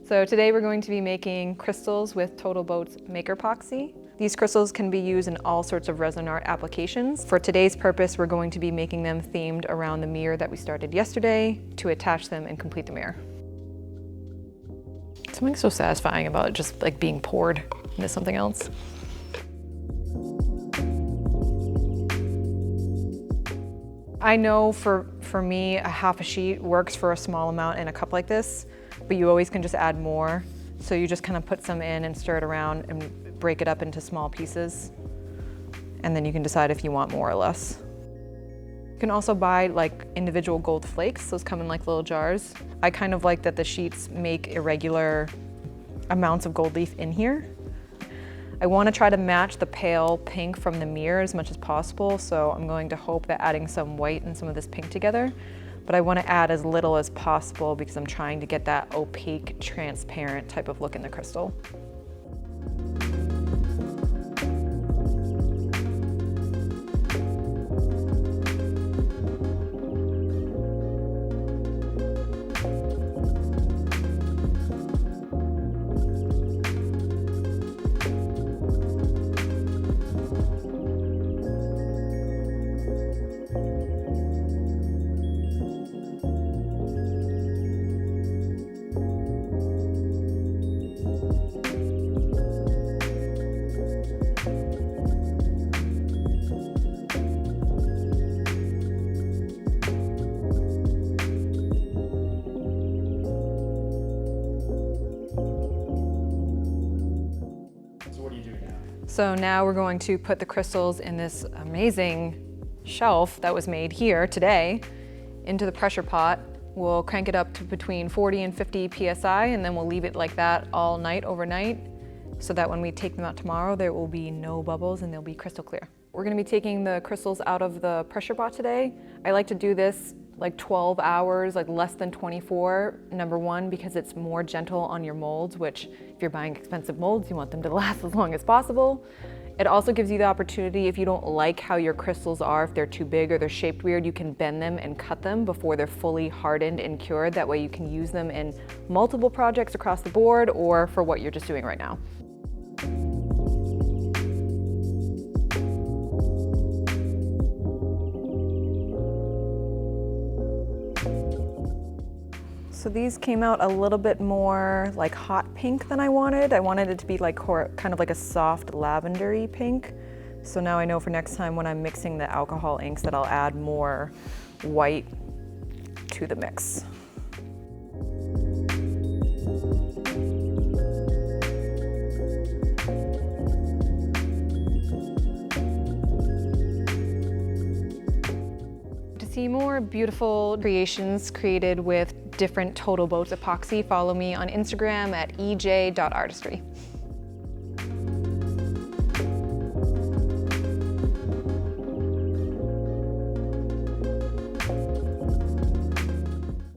So today we're going to be making crystals with TotalBoat's MakerPoxy. These crystals can be used in all sorts of resin art applications. For today's purpose, we're going to be making them themed around the mirror that we started yesterday to attach them and complete the mirror. Something so satisfying about it just like being poured into something else. I know for me, a half a sheet works for a small amount in a cup like this, but you always can just add more. So you just kind of put some in and stir it around and break it up into small pieces. And then you can decide if you want more or less. You can also buy like individual gold flakes. Those come in like little jars. I kind of like that the sheets make irregular amounts of gold leaf in here. I want to try to match the pale pink from the mirror as much as possible, so I'm going to hope that adding some white and some of this pink together, but I want to add as little as possible because I'm trying to get that opaque, transparent type of look in the crystal. So now we're going to put the crystals in this amazing shelf that was made here today into the pressure pot. We'll crank it up to between 40 and 50 PSI, and then we'll leave it like that all night, overnight, so that when we take them out tomorrow, there will be no bubbles and they'll be crystal clear. We're gonna be taking the crystals out of the pressure pot today. I like to do this like 12 hours, like less than 24, number one, because it's more gentle on your molds, which if you're buying expensive molds, you want them to last as long as possible. It also gives you the opportunity, if you don't like how your crystals are, if they're too big or they're shaped weird, you can bend them and cut them before they're fully hardened and cured. That way you can use them in multiple projects across the board or for what you're just doing right now. So these came out a little bit more like hot pink than I wanted. I wanted it to be like kind of like a soft lavendery pink. So now I know for next time when I'm mixing the alcohol inks that I'll add more white to the mix. To see more beautiful creations created with different TotalBoat epoxy, follow me on Instagram at ej.artistry.